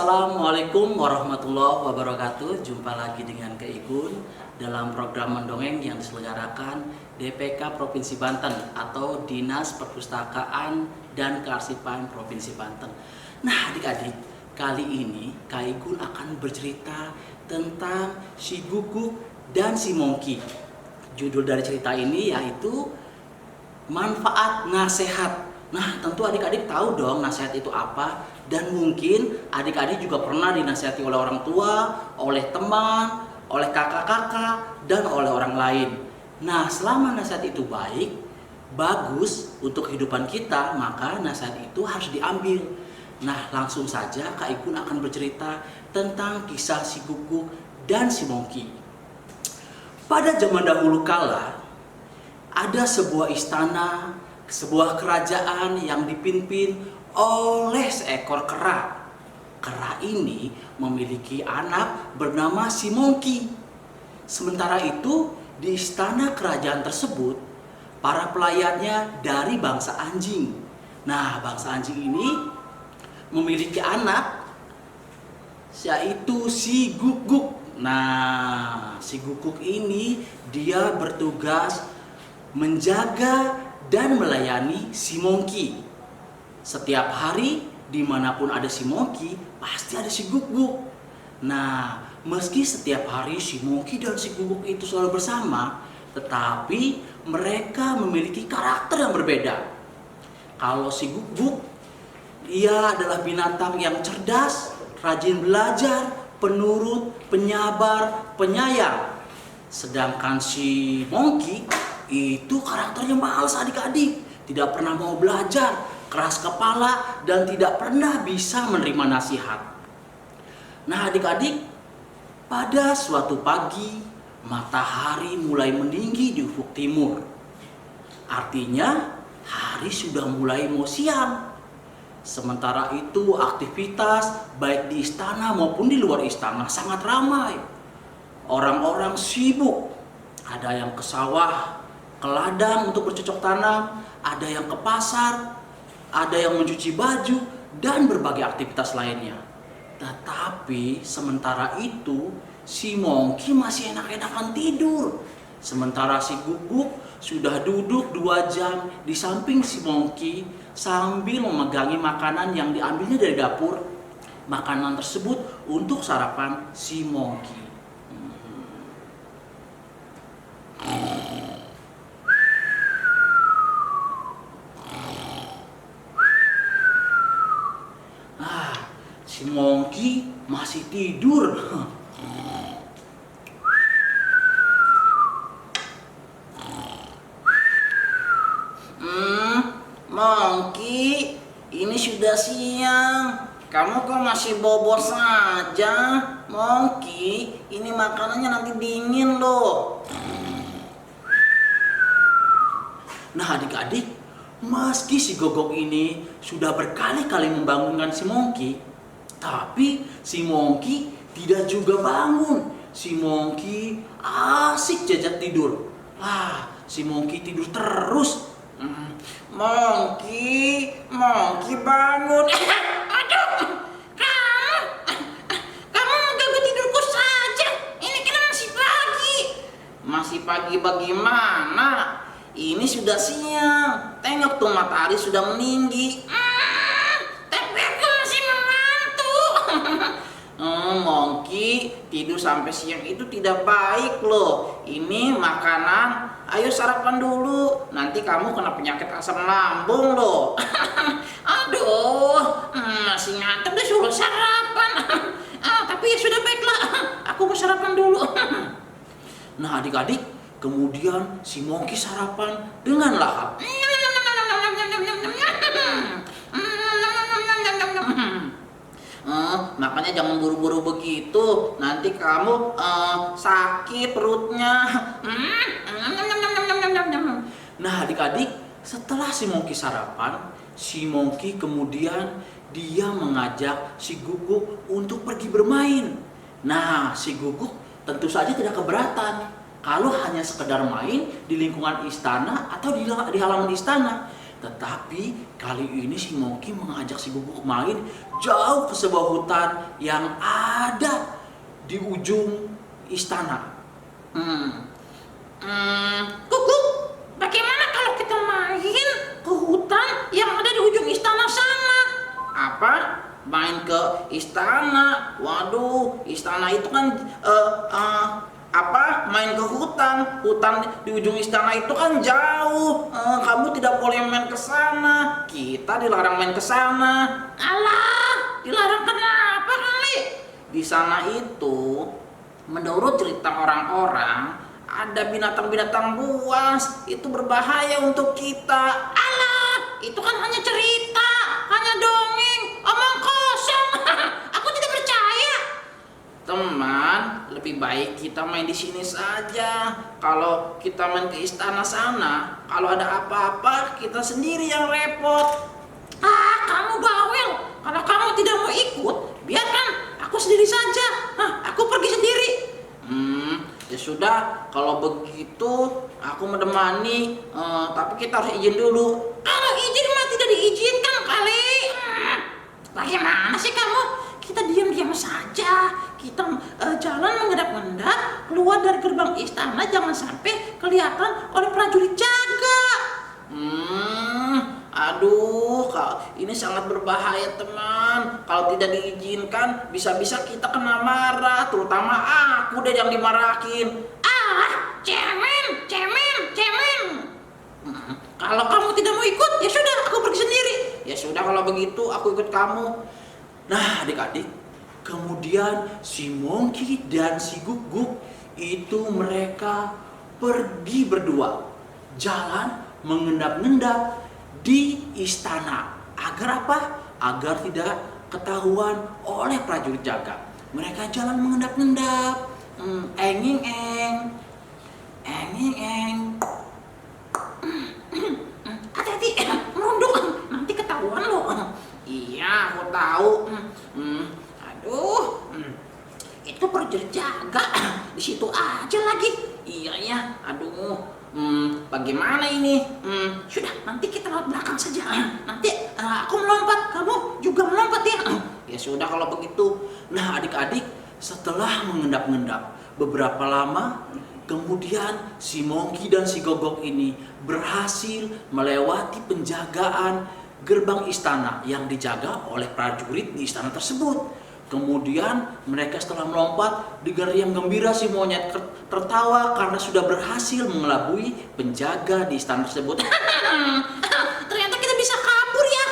Assalamualaikum warahmatullahi wabarakatuh. Jumpa lagi dengan Kak Igun dalam program mendongeng yang diselenggarakan DPK Provinsi Banten atau Dinas Perpustakaan dan Kearsipan Provinsi Banten. Nah adik-adik, kali ini Kak Igun akan bercerita tentang si Guguk dan si Mongki. Judul dari cerita ini yaitu Manfaat Nasihat. Nah tentu adik-adik tahu dong nasihat itu apa. Dan mungkin adik-adik juga pernah dinasihati oleh orang tua, oleh teman, oleh kakak-kakak, dan oleh orang lain. Nah, selama nasihat itu baik, bagus untuk kehidupan kita, maka nasihat itu harus diambil. Nah, langsung saja Kak Igun akan bercerita tentang kisah si Guguk dan si Mongki. Pada zaman dahulu kala, ada sebuah istana, sebuah kerajaan yang dipimpin oleh seekor kera. Kera ini memiliki anak bernama si Mongki. Sementara itu, di istana kerajaan tersebut, para pelayannya dari bangsa anjing. Nah, bangsa anjing ini memiliki anak, yaitu si Guguk. Nah, si Guguk ini dia bertugas menjaga dan melayani si Mongki. Setiap hari dimanapun ada si Mongki, pasti ada si Guguk. Nah, meski setiap hari si Mongki dan si Guguk itu selalu bersama, tetapi mereka memiliki karakter yang berbeda. Kalau si Guguk, ia adalah binatang yang cerdas, rajin belajar, penurut, penyabar, penyayang. Sedangkan si Mongki itu karakternya malas adik-adik, tidak pernah mau belajar, keras kepala, dan tidak pernah bisa menerima nasihat. Nah adik-adik, pada suatu pagi matahari mulai meninggi di ufuk timur. Artinya hari sudah mulai mau siang. Sementara itu aktivitas baik di istana maupun di luar istana sangat ramai. Orang-orang sibuk, ada yang ke sawah, ke ladang untuk bercocok tanam, ada yang ke pasar, ada yang mencuci baju, dan berbagai aktivitas lainnya. Tetapi sementara itu si Mongki masih enak-enakan tidur. Sementara si Guguk sudah duduk 2 jam di samping si Mongki sambil memegangi makanan yang diambilnya dari dapur. Makanan tersebut untuk sarapan si Mongki. Si Mongki masih tidur. Mongki, ini sudah siang. Kamu kok masih bobo saja? Mongki, ini makanannya nanti dingin loh. Nah adik-adik, meski si Gogok ini sudah berkali-kali membangunkan si Mongki, tapi si Mongki tidak juga bangun. Si Mongki asik jajak tidur. Si Mongki tidur terus. Mongki bangun. Aduh, kamu mengganggu tidurku saja. Ini kan masih pagi. Masih pagi bagaimana? Ini sudah siang. Tengok tuh matahari sudah meninggi. Mongki, tidur sampai siang itu tidak baik loh. Ini makanan, ayo sarapan dulu. Nanti kamu kena penyakit asam lambung loh. Aduh, masih ngantuk deh suruh sarapan. Tapi ya sudah baiklah, aku mau sarapan dulu. Nah adik-adik, kemudian si Mongki sarapan dengan lahap. Makanya jangan buru-buru begitu, nanti kamu sakit perutnya. Nah adik-adik, setelah si Mongki sarapan, si Mongki kemudian dia mengajak si Guguk untuk pergi bermain. Nah si Guguk tentu saja tidak keberatan kalau hanya sekedar main di lingkungan istana atau di halaman istana. Tetapi kali ini si Monkey mengajak si Guguk main jauh ke sebuah hutan yang ada di ujung istana. Guguk, bagaimana kalau kita main ke hutan yang ada di ujung istana sana? Apa? Main ke istana? Waduh, istana itu kan main ke hutan? Hutan di ujung istana itu kan jauh. Kamu tidak boleh main ke sana. Kita dilarang main ke sana. Alah, dilarang kenapa kali? Di sana itu, menurut cerita orang-orang, ada binatang-binatang buas. Itu berbahaya untuk kita. Alah, itu kan hanya cerita, hanya dongeng, omong kosong. Aku tidak percaya. Teman, lebih baik kita main di sini saja. Kalau kita main ke istana sana, kalau ada apa-apa, kita sendiri yang repot. Kamu bawel. Kalau kamu tidak mau ikut, biarkan aku sendiri saja. Aku pergi sendiri. Ya sudah, kalau begitu aku menemani, tapi kita harus izin dulu. Kalau izin mah tidak diizinkan kali. Bagaimana sih kamu? Kita diam-diam saja. Kita jalan mengendap-endap keluar dari gerbang istana, jangan sampai kelihatan oleh prajurit jaga. Aduh, ini sangat berbahaya teman. Kalau tidak diizinkan, bisa-bisa kita kena marah. Terutama aku deh yang dimarahin. Cemen. Kalau kamu tidak mau ikut, ya sudah, aku pergi sendiri. Ya sudah, kalau begitu aku ikut kamu. Nah adik-adik, kemudian si Monkey dan si Guguk itu mereka pergi berdua jalan mengendap-endap di istana. Agar apa? Agar tidak ketahuan oleh prajurit jaga. Mereka jalan mengendap-endap. Enging-eng. Hati-hati, merunduk, nanti ketahuan loh. Iya, aku tahu. Aduh, itu prajurit jaga di situ aja lagi. Iya ya, aduh. Bagaimana ini? Sudah, nanti kita lewat belakang saja. Nanti aku melompat, kamu juga melompat ya. Ya sudah kalau begitu. Nah adik-adik, setelah mengendap-endap beberapa lama, kemudian si Monkey dan si Gogok ini berhasil melewati penjagaan gerbang istana yang dijaga oleh prajurit di istana tersebut. Kemudian mereka setelah melompat, dengan gembira si monyet tertawa karena sudah berhasil mengelabui penjaga di istana tersebut. Ternyata kita bisa kabur ya.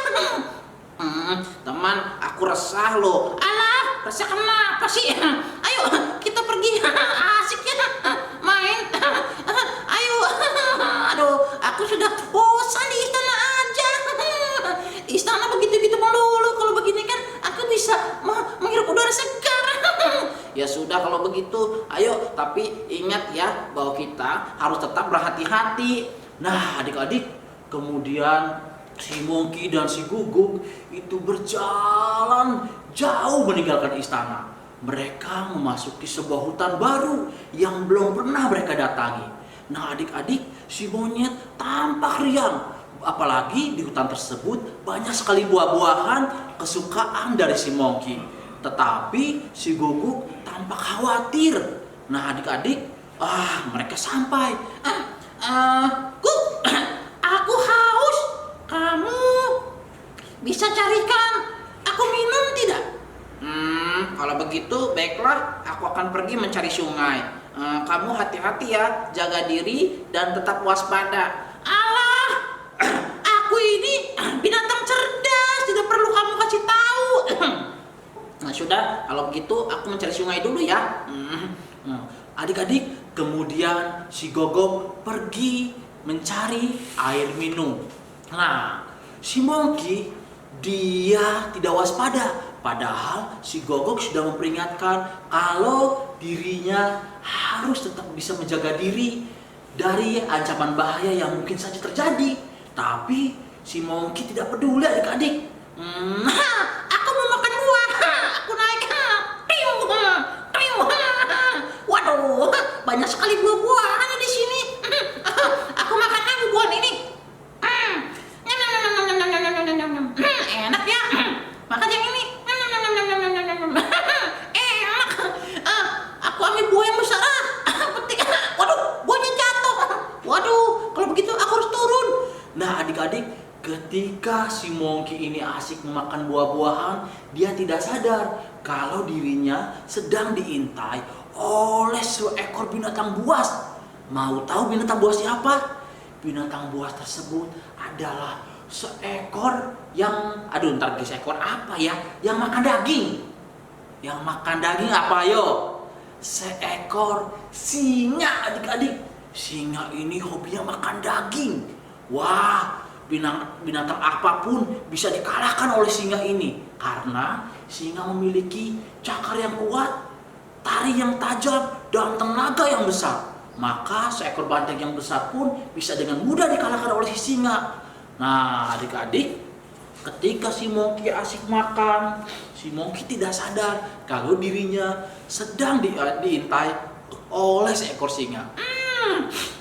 Teman, aku resah loh. Alah, resah kenapa sih? Ayo, kita pergi. Asik ya main. Ayo. Aduh, aku sudah bosan di istana aja. Di istana begitu-gitu melulu. Kalau begini kan aku bisa menghirup udara segar. Ya sudah kalau begitu, ayo. Tapi ingat ya bahwa kita harus tetap berhati-hati. Nah adik-adik, kemudian si Monkey dan si Guguk itu berjalan jauh meninggalkan istana. Mereka memasuki sebuah hutan baru yang belum pernah mereka datangi. Nah adik-adik, si monyet tampak riang. Apalagi di hutan tersebut banyak sekali buah-buahan kesukaan dari si Monkey. Tetapi si Guguk tampak khawatir. Nah adik-adik, mereka sampai. Aku haus. Kamu bisa carikan aku minum tidak? Kalau begitu baiklah, aku akan pergi mencari sungai. Kamu hati-hati ya, jaga diri dan tetap waspada. Alah, aku ini binatang cerdas, tidak perlu kamu kasih tahu. Nah sudah, kalau begitu aku mencari sungai dulu ya. Adik-adik, kemudian si Gogok pergi mencari air minum. Nah, si Monkey dia tidak waspada. Padahal si Gogok sudah memperingatkan kalau dirinya harus tetap bisa menjaga diri dari ancaman bahaya yang mungkin saja terjadi. Tapi si Monkey tidak peduli adik-adik. Aku mau makan buah. Aku naik. Waduh, banyak sekali buah-buahan di sini. Aku makan buah ini. Nyam, nyam, Ketika si Monkey ini asik memakan buah-buahan, dia tidak sadar kalau dirinya sedang diintai oleh seekor binatang buas. Mau tahu binatang buas siapa? Binatang buas tersebut adalah seekor yang, ntar seekor apa ya? Yang makan daging. Yang makan daging apa yo? Seekor singa, adik-adik. Singa ini hobinya makan daging. Wah, binatang apapun bisa dikalahkan oleh singa ini karena singa memiliki cakar yang kuat, taring yang tajam, dan tenaga yang besar. Maka seekor banteng yang besar pun bisa dengan mudah dikalahkan oleh si singa. Nah, adik-adik, ketika si Monkey asik makan, si Monkey tidak sadar kalau dirinya sedang diintai oleh seekor singa.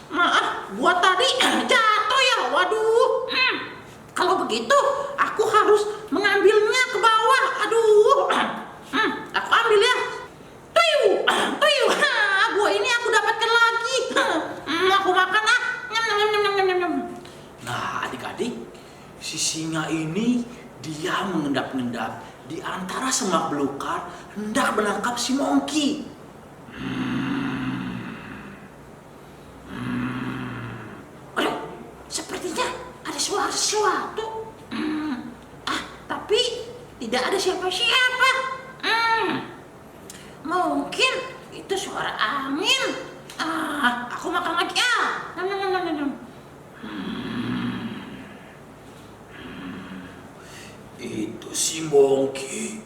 Maaf, gua tadi jatuh ya. Waduh. Kalau begitu, aku harus mengambilnya ke bawah. Aduh. Aku ambil ya. Tuyul. Buah ini aku dapatkan lagi. Aku makan ah. Nyam. Nah, adik-adik, si singa ini dia mengendap-endap di antara semak belukar hendak menangkap si Monkey. Aduh, sepertinya ada suara sesuatu. Tapi tidak ada siapa-siapa. Mungkin itu suara angin. Aku makan lagi ah. Nom. Itu si Monkey,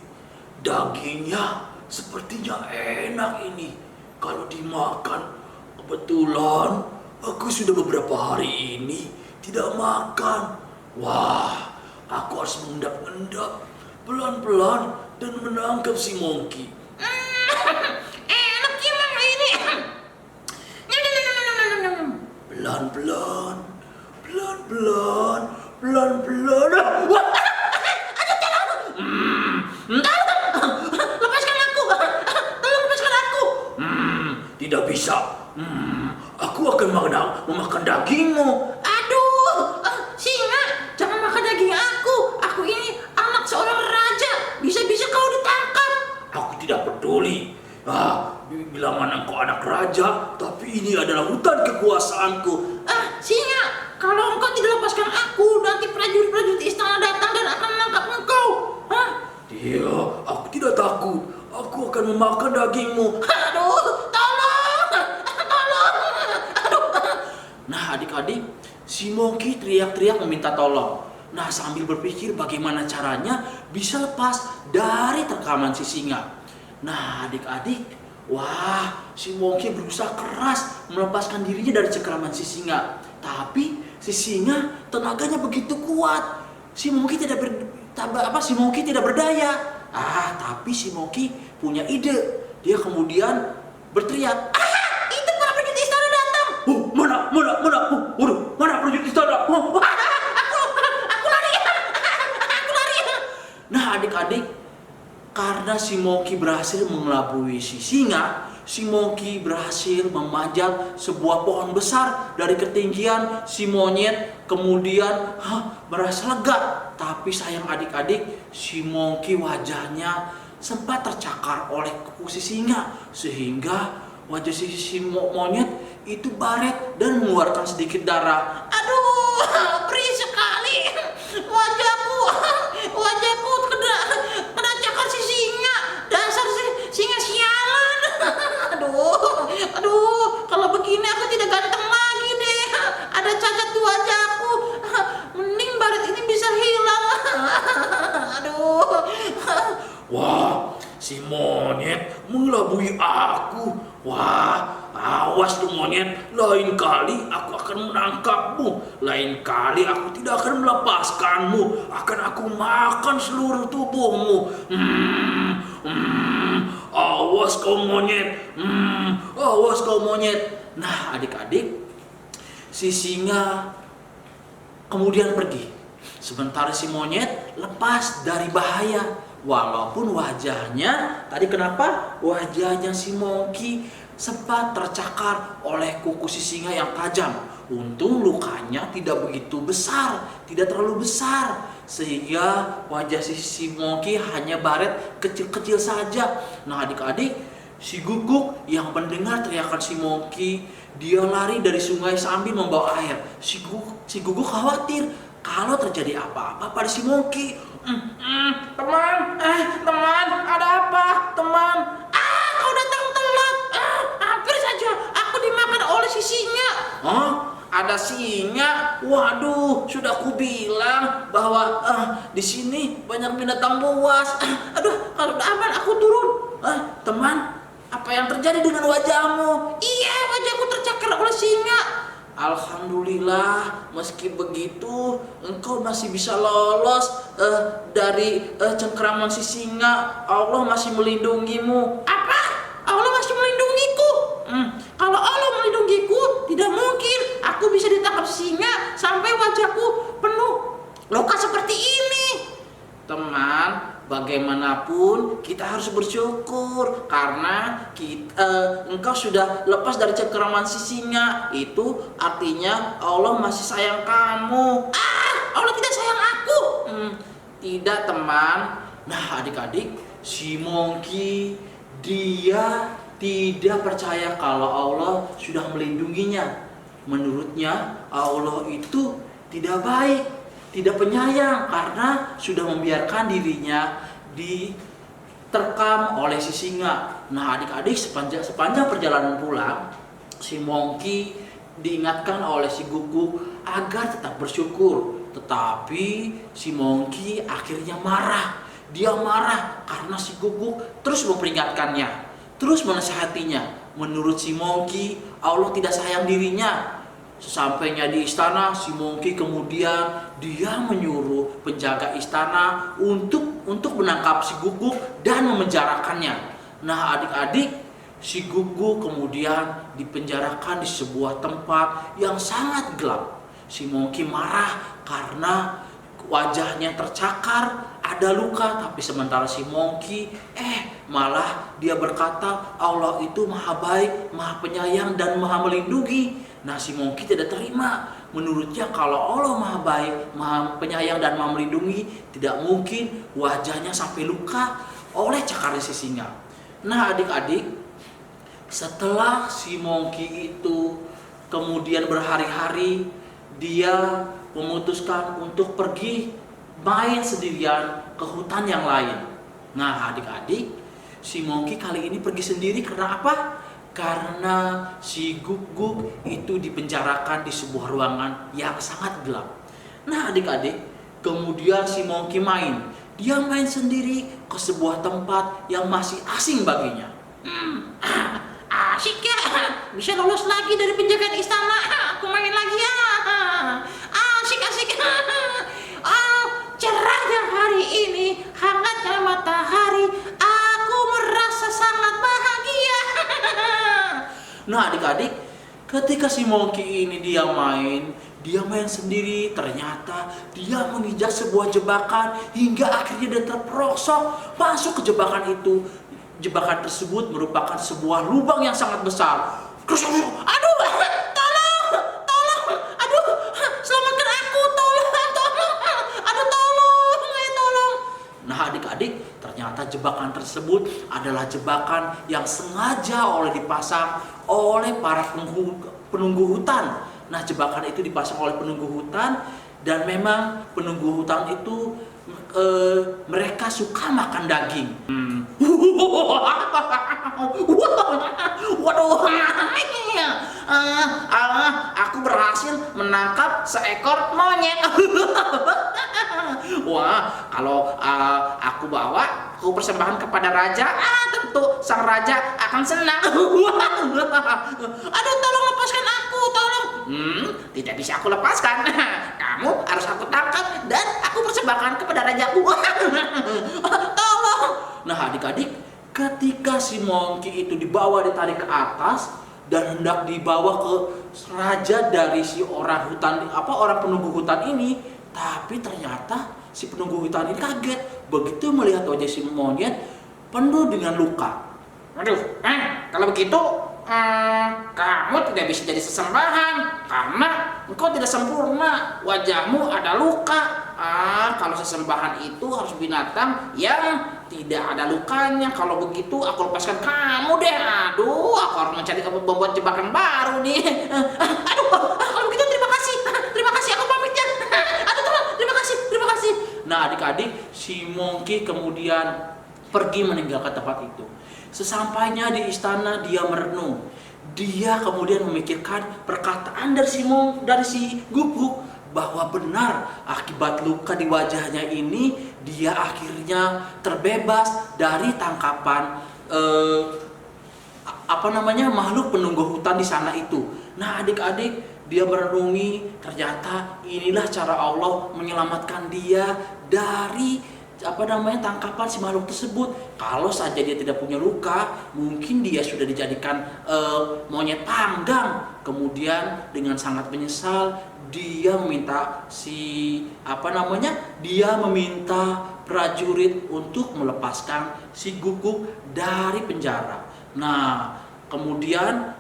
dagingnya sepertinya enak ini kalau dimakan. Kebetulan aku sudah beberapa hari ini tidak makan. Wah, aku harus mengendap-endap pelan-pelan dan menangkap si Monkey. Enak gimana ini? Nom. Pelan-pelan. Wah, Lepaskan aku. Tolong lepaskan aku. tidak bisa. Aku akan memakan dagingmu. Aduh, singa, jangan makan daging aku. Aku ini anak seorang raja. Bisa-bisa kau ditangkap. Aku tidak peduli. Bilang kau anak raja, tapi ini adalah hutan kekuasaanku. Singa, kalau engkau tidak lepaskan aku, nanti prajurit-prajurit istana datang dan akan menangkap engkau. Iya, aku tidak takut. Aku akan memakan dagingmu. Aduh, tolong. Nah, adik-adik, si Monkey teriak-teriak meminta tolong. Nah, sambil berpikir bagaimana caranya bisa lepas dari terkaman si singa. Nah, adik-adik, wah, si Monkey berusaha keras melepaskan dirinya dari cengkraman si singa. Tapi si singa tenaganya begitu kuat. Si Monkey tidak berdaya. Tapi si Monkey punya ide. Dia kemudian berteriak, Itu para prajurit istana datang. Mana prajurit istana? Aku lari. Nah, adik-adik, karena si Monkey berhasil mengelabui si singa, si Monkey berhasil memanjat sebuah pohon besar dari ketinggian si monyet, kemudian merasa lega. Tapi sayang adik-adik, si Monkey wajahnya sempat tercakar oleh kuku si singa, sehingga wajah si monyet itu baret dan mengeluarkan sedikit darah. Aduh, perih sekali. Wajahku kena cakar si singa. Dasar si singa sialan. Aduh, kalau begini aku tidak ganteng lagi deh. Ada cacat di wajahku. Mending baret ini bisa hilang. Aduh. Wah, si monyet mengelabui aku. Wah, awas tuh monyet. Lain kali aku akan menangkapmu. Lain kali aku tidak akan melepaskanmu. Akan aku makan seluruh tubuhmu. Awas kau monyet. Awas kau monyet. Nah, adik-adik, si singa kemudian pergi. Sementara si monyet lepas dari bahaya. Walaupun wajahnya, tadi kenapa wajahnya si Monkey sempat tercakar oleh kuku si singa yang tajam. Untung lukanya tidak begitu besar, tidak terlalu besar, sehingga wajah si Monkey hanya baret kecil-kecil saja. Nah adik-adik, si Guguk yang mendengar teriakan si Monkey, dia lari dari sungai sambil membawa air. Si Guguk khawatir kalau terjadi apa-apa pada si Monkey. Teman, ada apa? Teman. Kau datang telat. Hampir saja aku dimakan oleh si singa. Hah? Ada singa? Waduh, sudah aku bilang bahwa di sini banyak binatang buas. Aduh, kalau udah aman aku turun. Teman, apa yang terjadi dengan wajahmu? Iya, wajahku tercakar oleh singa. Alhamdulillah, meski begitu engkau masih bisa lolos dari cengkraman si singa. Allah masih melindungimu. Apa? Allah masih melindungiku? Kalau Allah melindungiku, tidak mungkin aku bisa ditangkap singa sampai wajahku penuh luka seperti ini. Teman, bagaimanapun kita harus bersyukur karena engkau sudah lepas dari cengkraman si singa. Itu artinya Allah masih sayang kamu. Allah tidak sayang aku. Tidak, teman. Nah adik-adik, si Monkey dia tidak percaya kalau Allah sudah melindunginya. Menurutnya Allah itu tidak baik, tidak penyayang karena sudah membiarkan dirinya diterkam oleh si singa. Nah adik-adik, sepanjang perjalanan pulang, si Monkey diingatkan oleh si Guguk agar tetap bersyukur. Tetapi si Monkey akhirnya marah. Dia marah karena si Guguk terus memperingatkannya, terus menasihatinya. Menurut si Monkey, Allah tidak sayang dirinya. Sesampainya di istana, si Monkey kemudian dia menyuruh penjaga istana untuk menangkap si Guguk dan memenjarakannya. Nah adik-adik, si Guguk kemudian dipenjarakan di sebuah tempat yang sangat gelap. Si Monkey marah karena wajahnya tercakar, ada luka, tapi sementara si Monkey malah dia berkata Allah itu maha baik, maha penyayang dan maha melindungi. Nah si Monkey tidak terima. Menurutnya kalau Allah maha baik, maha penyayang dan maha melindungi, tidak mungkin wajahnya sampai luka oleh cakarnya si singa. Nah adik-adik, setelah si Monkey itu kemudian berhari-hari, dia memutuskan untuk pergi main sendirian ke hutan yang lain. Nah adik-adik, si Monkey kali ini pergi sendiri karena apa? Karena si Guguk itu dipenjarakan di sebuah ruangan yang sangat gelap. Nah adik-adik, kemudian si Monkey main. Dia main sendiri ke sebuah tempat yang masih asing baginya. Asik ya, bisa lolos lagi dari penjagaan istana. Aku main lagi ya. Asik. Cerahnya hari ini, hangatnya matahari, aku merasa sangat bahagia. Nah adik-adik, ketika si Monkey ini dia main sendiri, ternyata dia menginjak sebuah jebakan hingga akhirnya dia terperosok masuk ke jebakan itu. Jebakan tersebut merupakan sebuah lubang yang sangat besar. Aduh, tolong, aduh, selamatkan aku, tolong, aduh, tolong. Nah adik-adik, ternyata jebakan tersebut adalah jebakan yang sengaja dipasang oleh para penunggu hutan. Nah jebakan itu dipasang oleh penunggu hutan, dan memang penunggu hutan itu mereka suka makan daging. Waduh, Aku berhasil menangkap seekor monyet. Wah, kalau aku persembahkan kepada raja, tentu sang raja akan senang. aduh, tolong lepaskan aku, tolong. Tidak bisa aku lepaskan. Kamu harus aku tangkap dan aku persembahkan kepada rajaku. Tolong. Nah adik-adik, ketika si Monkey itu ditarik ke atas dan hendak dibawa ke raja dari si orang penunggu hutan ini, tapi ternyata si penunggu hutan ini kaget begitu melihat wajah si monyet penuh dengan luka. Waduh, kalau begitu Kamu tidak bisa jadi sesembahan karena engkau tidak sempurna. Wajahmu ada luka. Kalau sesembahan itu harus binatang yang tidak ada lukanya. Kalau begitu aku lepaskan kamu deh. Aduh, aku harus mencari membuat jebakan baru nih. Kalau begitu terima kasih. Terima kasih, aku pamit ya. Aduh teman, terima kasih, terima kasih. Nah adik-adik, si Monkey kemudian pergi meninggalkan tempat itu. Sesampainya di istana dia merenung. Dia kemudian memikirkan perkataan dari si Guguk bahwa benar akibat luka di wajahnya ini dia akhirnya terbebas dari tangkapan makhluk penunggu hutan di sana itu. Nah adik-adik, dia merenungi ternyata inilah cara Allah menyelamatkan dia dari tangkapan si makhluk tersebut. Kalau saja dia tidak punya luka, mungkin dia sudah dijadikan monyet panggang. Kemudian dengan sangat menyesal dia meminta prajurit untuk melepaskan si Guguk dari penjara. Nah kemudian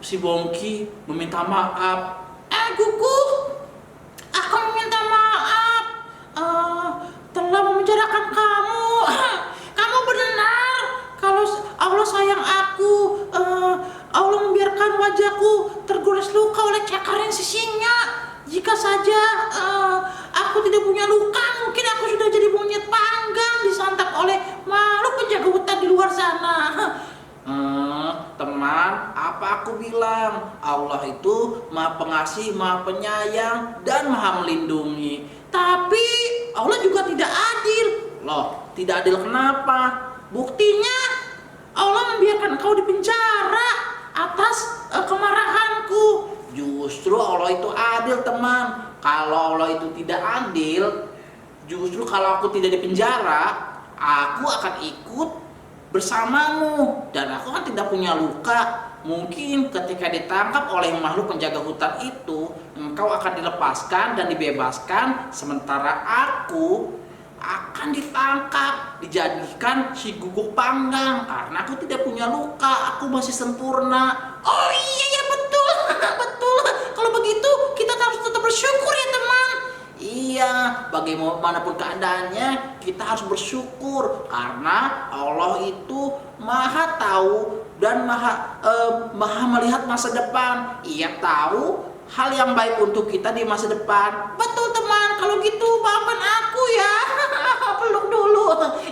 si Monkey meminta maaf. Guguk, aku meminta maaf telah memenjarakan kamu. Kamu benar kalau Allah sayang aku. Allah membiarkan wajahku tergores luka oleh cakaran si singa. Jika saja aku tidak punya luka, mungkin aku sudah jadi monyet panggang disantap oleh makhluk penjaga hutan di luar sana. Teman, apa aku bilang? Allah itu Maha Pengasih, Maha Penyayang, dan Maha Melindungi. Tapi Allah juga tidak adil. Loh, tidak adil kenapa? Buktinya Allah membiarkan kau di penjara atas kemarahanku. Justru Allah itu adil, teman. Kalau Allah itu tidak adil, justru kalau aku tidak di penjara, aku akan ikut bersamamu dan aku kan tidak punya luka. Mungkin ketika ditangkap oleh makhluk penjaga hutan itu, engkau akan dilepaskan dan dibebaskan, sementara aku akan ditangkap, dijadikan si Guguk panggang karena aku tidak punya luka, aku masih sempurna. Oh iya betul. Betul. Kalau begitu kita harus tetap bersyukur ya teman. Iya, bagaimanapun keadaannya kita harus bersyukur karena Allah itu Maha tahu dan maha melihat masa depan. Ia tahu hal yang baik untuk kita di masa depan. Betul teman, kalau gitu maafkan aku ya. Peluk dulu.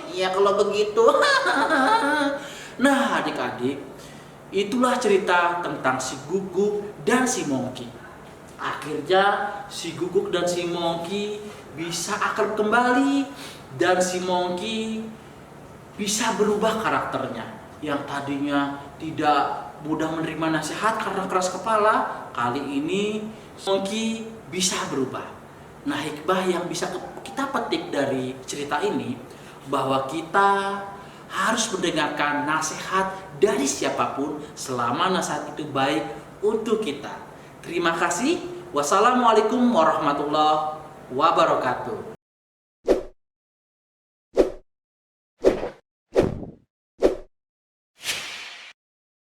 Iya kalau begitu. Nah adik-adik, itulah cerita tentang si Guguk dan si Monkey. Akhirnya si Guguk dan si Monkey bisa akrab kembali dan si Monkey bisa berubah karakternya. Yang tadinya tidak mudah menerima nasihat karena keras kepala, kali ini Monkey bisa berubah. Nah hikmah yang bisa kita petik dari cerita ini bahwa kita harus mendengarkan nasihat dari siapapun selama nasihat itu baik untuk kita. Terima kasih. Wassalamualaikum warahmatullahi wabarakatuh.